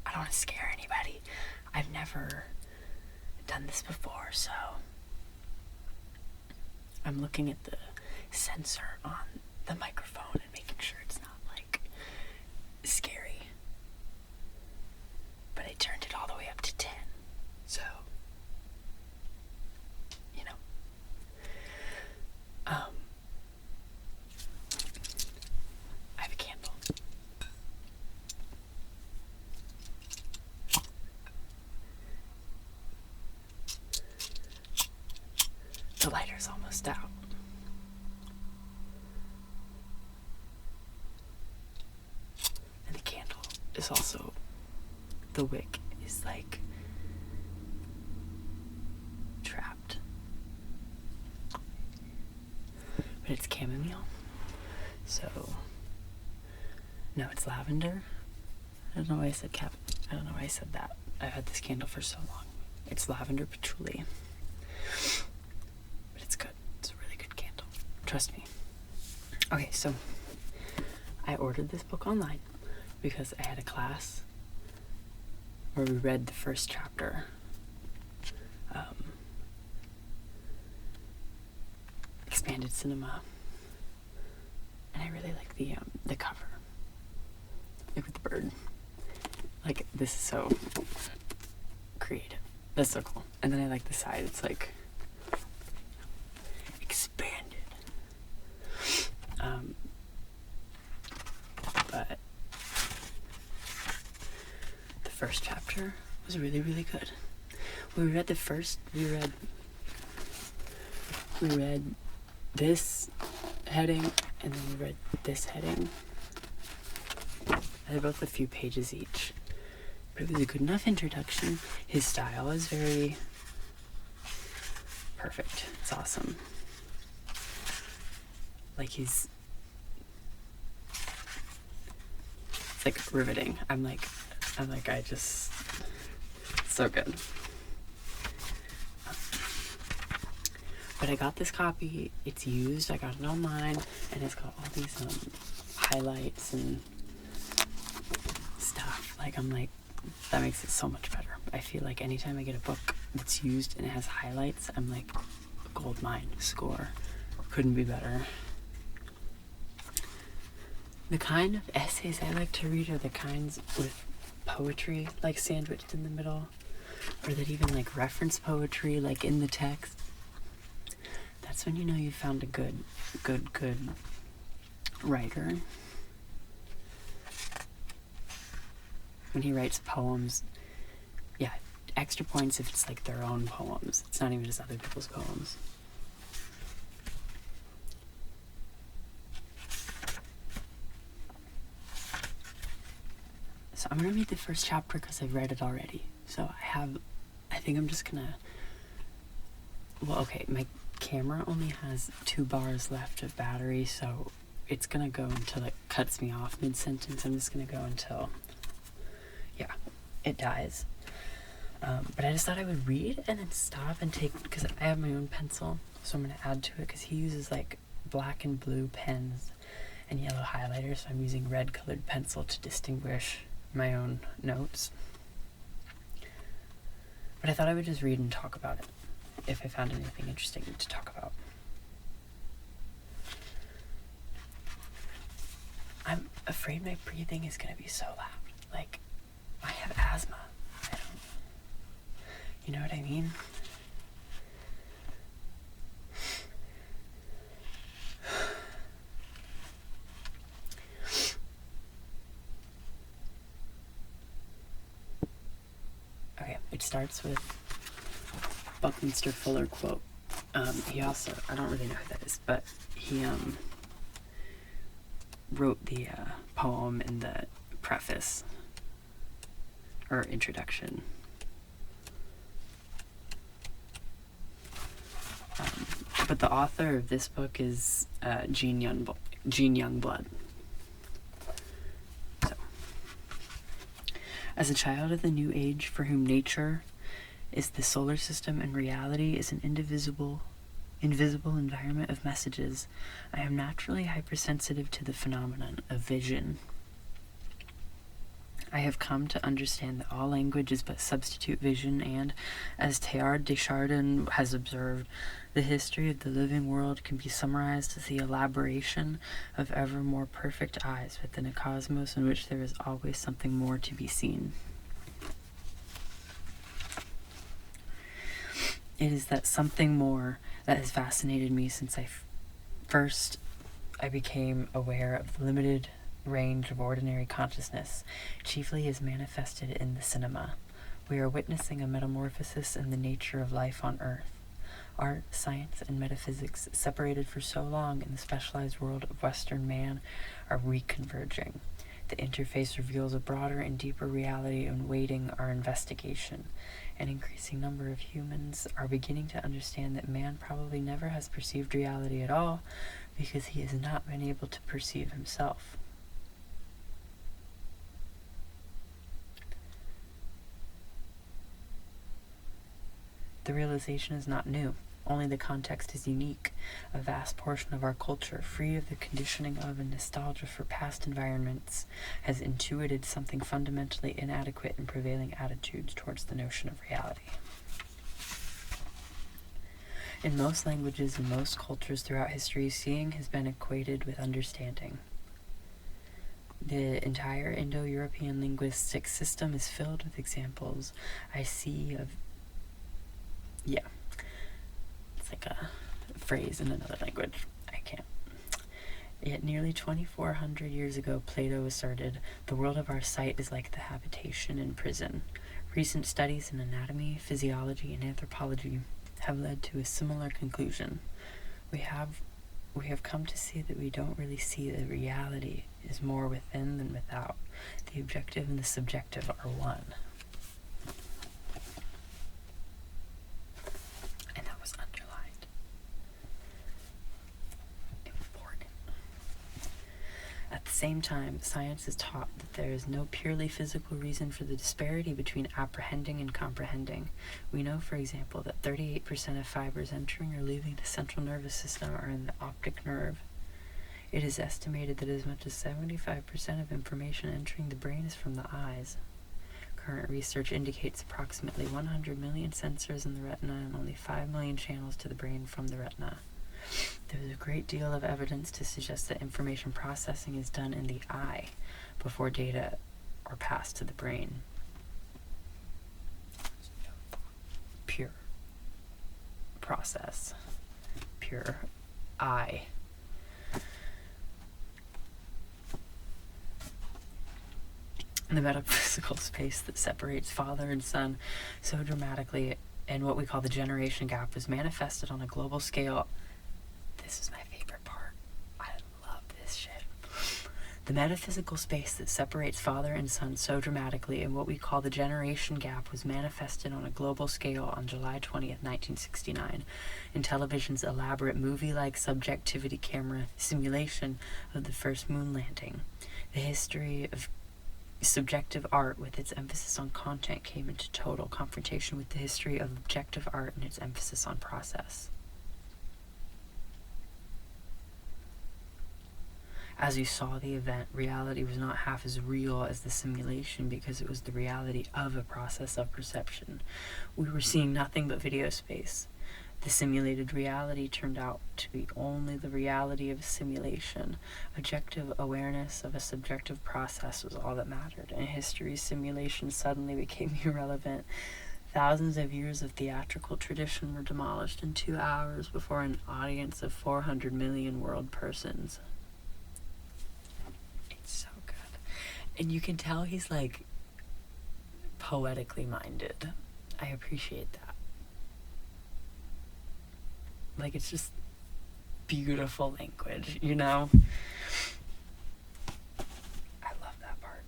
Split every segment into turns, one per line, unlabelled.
I don't want to scare anybody. I've never done this before, so I'm looking at the sensor on the microphone and making sure it's not like scary. But I turned it all the way up to 10, so you know. I have a candle. The lighter's almost out. And the candle is also, the wick is like trapped. But it's chamomile. So, no, it's lavender. I don't know why I said I don't know why I said that. I've had this candle for so long. It's lavender patchouli. But it's good. It's a really good candle. Trust me. Okay, so I ordered this book online because I had a class where we read the first chapter. Expanded Cinema. And I really like the cover. Look at the bird. Like, this is so creative. That's so cool. And then I like the side. It's like expanded. But the first chapter was really, really good. We read this heading, and then we read this heading. They're both a few pages each. But it was a good enough introduction. His style is very perfect. It's awesome. Like it's like riveting. It's so good. But I got this copy. It's used. I got it online, and it's got all these highlights and stuff. That makes it so much better. I feel like anytime I get a book that's used and it has highlights, I'm like, gold mine, score. Couldn't be better. The kind of essays I like to read are the kinds with poetry like sandwiched in the middle, or that even like reference poetry like in the text. That's when you know you found a good writer. When he writes poems, yeah, extra points if it's like their own poems. It's not even just other people's poems. So I'm gonna read the first chapter because I've read it already. So I think I'm just gonna, well, okay, my camera only has 2 bars left of battery, so it's gonna go until it cuts me off mid-sentence. I'm just gonna go until, yeah, it dies. But I just thought I would read and then stop and take, because I have my own pencil, so I'm gonna add to it, because he uses like black and blue pens, and yellow highlighter, so I'm using red colored pencil to distinguish my own notes. But I thought I would just read and talk about it if I found anything interesting to talk about. I'm afraid my breathing is going to be so loud. Like, I have asthma. You know what I mean? Okay, it starts with Buckminster Fuller quote. He also, I don't really know who that is, but he wrote the poem in the preface or introduction. But the author of this book is Gene Youngblood. So, as a child of the New Age for whom nature is the solar system and reality is an invisible environment of messages, I am naturally hypersensitive to the phenomenon of vision. I have come to understand that all language is but substitute vision, and, as Teilhard de Chardin has observed, the history of the living world can be summarized as the elaboration of ever more perfect eyes within a cosmos in which there is always something more to be seen. It is that something more that has fascinated me since I became aware of the limited range of ordinary consciousness, chiefly is manifested in the cinema. We are witnessing a metamorphosis in the nature of life on Earth. Art, science, and metaphysics, separated for so long in the specialized world of Western man, are reconverging. The interface reveals a broader and deeper reality awaiting our investigation. An increasing number of humans are beginning to understand that man probably never has perceived reality at all because he has not been able to perceive himself. The realization is not new, only the context is unique. A vast portion of our culture, free of the conditioning of and nostalgia for past environments, has intuited something fundamentally inadequate in prevailing attitudes towards the notion of reality. In most languages and most cultures throughout history, seeing has been equated with understanding. The entire Indo-European linguistic system is filled with examples I see of it's like a phrase in another language. I can't. Yet nearly 2,400 years ago, Plato asserted, "The world of our sight is like the habitation in prison." Recent studies in anatomy, physiology, and anthropology have led to a similar conclusion. We have come to see that we don't really see that reality is more within than without. The objective and the subjective are one. At the same time, science has taught that there is no purely physical reason for the disparity between apprehending and comprehending. We know, for example, that 38% of fibers entering or leaving the central nervous system are in the optic nerve. It is estimated that as much as 75% of information entering the brain is from the eyes. Current research indicates approximately 100 million sensors in the retina and only 5 million channels to the brain from the retina. There is a great deal of evidence to suggest that information processing is done in the eye before data are passed to the brain. Pure process. Pure eye. The metaphysical space that separates father and son so dramatically in what we call the generation gap was manifested on a global scale. This is my favorite part. I love this shit. The metaphysical space that separates father and son so dramatically in what we call the generation gap was manifested on a global scale on July 20th, 1969, in television's elaborate movie-like subjectivity camera simulation of the first moon landing. The history of subjective art, with its emphasis on content, came into total confrontation with the history of objective art and its emphasis on process. As we saw the event, reality was not half as real as the simulation because it was the reality of a process of perception. We were seeing nothing but video space. The simulated reality turned out to be only the reality of a simulation. Objective awareness of a subjective process was all that mattered, and history's simulation suddenly became irrelevant. Thousands of years of theatrical tradition were demolished in 2 hours before an audience of 400 million world persons. It's so good. And you can tell he's like poetically minded. I appreciate that. Like, it's just beautiful language, you know? I love that part.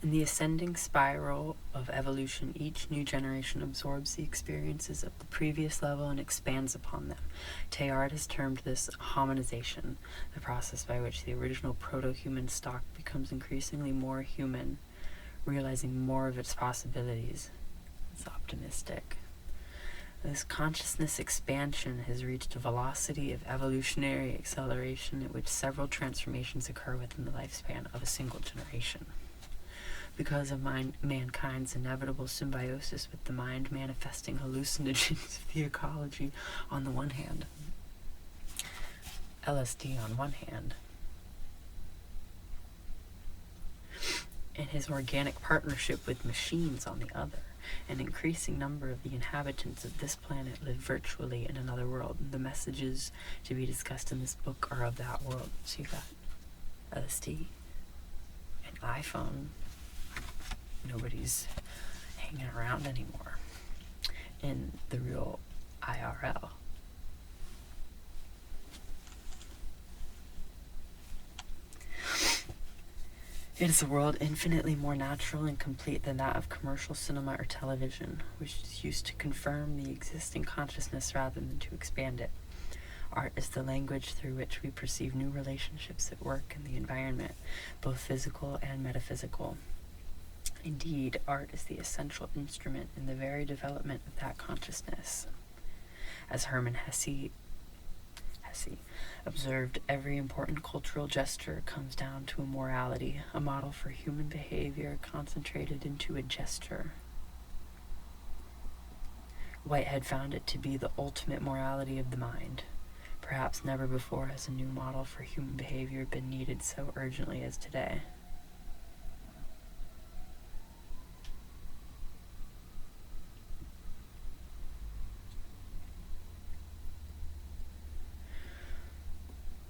In the ascending spiral of evolution, each new generation absorbs the experiences of the previous level and expands upon them. Teilhard has termed this hominization, the process by which the original proto-human stock becomes increasingly more human, realizing more of its possibilities. It's optimistic. This consciousness expansion has reached a velocity of evolutionary acceleration at which several transformations occur within the lifespan of a single generation. Because of mankind's inevitable symbiosis with the mind manifesting hallucinogens of the ecology on the one hand, LSD on one hand, and his organic partnership with machines on the other, an increasing number of the inhabitants of this planet live virtually in another world. The messages to be discussed in this book are of that world. So you got LSD, an iPhone, nobody's hanging around anymore in the real IRL. It is a world infinitely more natural and complete than that of commercial cinema or television, which is used to confirm the existing consciousness rather than to expand it. Art is the language through which we perceive new relationships at work in the environment, both physical and metaphysical. Indeed, art is the essential instrument in the very development of that consciousness. As Hermann Hesse observed, every important cultural gesture comes down to a morality, a model for human behavior concentrated into a gesture. Whitehead found it to be the ultimate morality of the mind. Perhaps never before has a new model for human behavior been needed so urgently as today.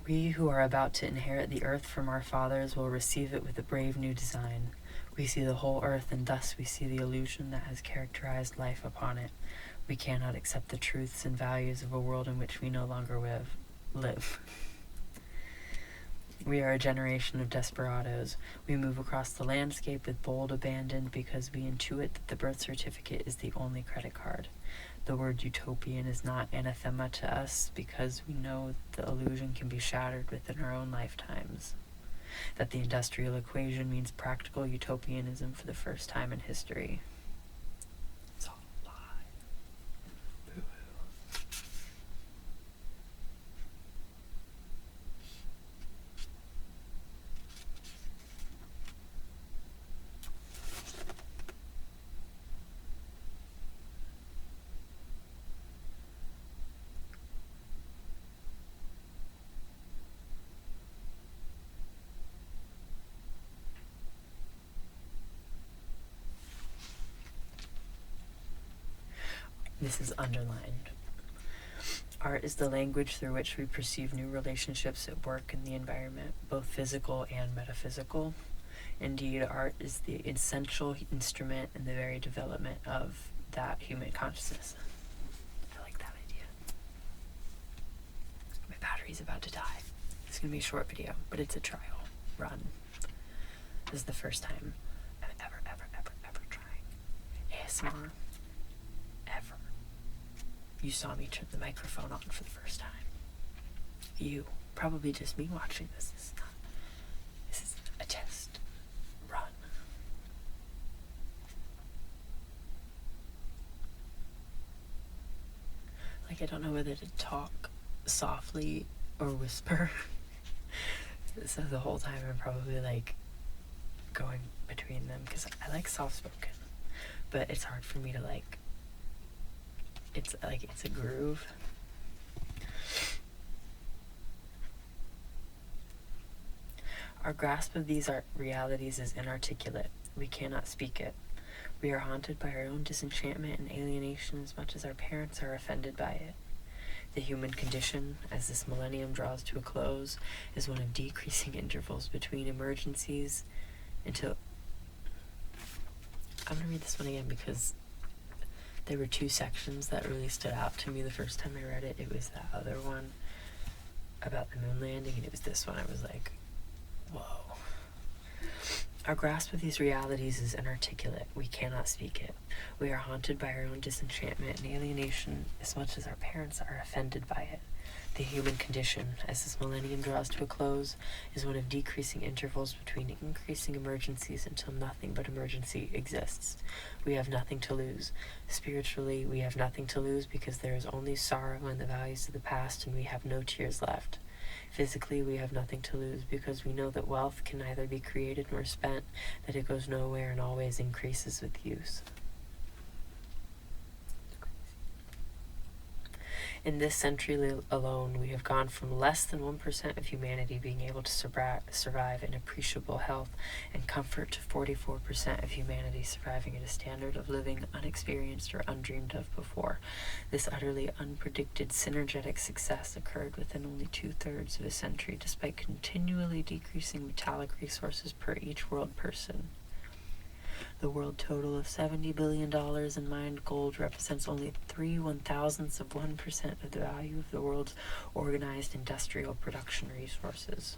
We who are about to inherit the earth from our fathers will receive it with a brave new design. We see the whole earth, and thus we see the illusion that has characterized life upon it. We cannot accept the truths and values of a world in which we no longer live. We are a generation of desperados. We move across the landscape with bold abandon because we intuit that the birth certificate is the only credit card. The word utopian is not anathema to us because we know that the illusion can be shattered within our own lifetimes. That the industrial equation means practical utopianism for the first time in history. It's all a lie. Boo-hoo. This is underlined. Art is the language through which we perceive new relationships at work in the environment, both physical and metaphysical. Indeed, art is the essential instrument in the very development of that human consciousness. I like that idea. My battery's about to die. It's going to be a short video, but it's a trial run. This is the first time I'm ever trying ASMR. Ever. You saw me turn the microphone on for the first time. you. Probably just me watching this. This is a test run. Like, I don't know whether to talk softly or whisper. So the whole time I'm probably like going between them, because I like soft spoken, but it's hard for me to like, it's a groove. Our grasp of these realities is inarticulate. We cannot speak it. We are haunted by our own disenchantment and alienation as much as our parents are offended by it. The human condition, as this millennium draws to a close, is one of decreasing intervals between emergencies until... I'm going to read this one again because there were two sections that really stood out to me the first time I read it. It was that other one about the moon landing, and it was this one. I was like, whoa. Our grasp of these realities is inarticulate. We cannot speak it. We are haunted by our own disenchantment and alienation as much as our parents are offended by it. The human condition, as this millennium draws to a close, is one of decreasing intervals between increasing emergencies until nothing but emergency exists. We have nothing to lose. Spiritually, we have nothing to lose because there is only sorrow and the values of the past, and we have no tears left. Physically, we have nothing to lose because we know that wealth can neither be created nor spent, that it goes nowhere and always increases with use. In this century alone, we have gone from less than 1% of humanity being able to survive in appreciable health and comfort to 44% of humanity surviving at a standard of living unexperienced or undreamed of before. This utterly unpredicted synergetic success occurred within only 2/3 of a century, despite continually decreasing metallic resources per each world person. The world total of $70 billion in mined gold represents only 3/1000ths of 1% of the value of the world's organized industrial production resources.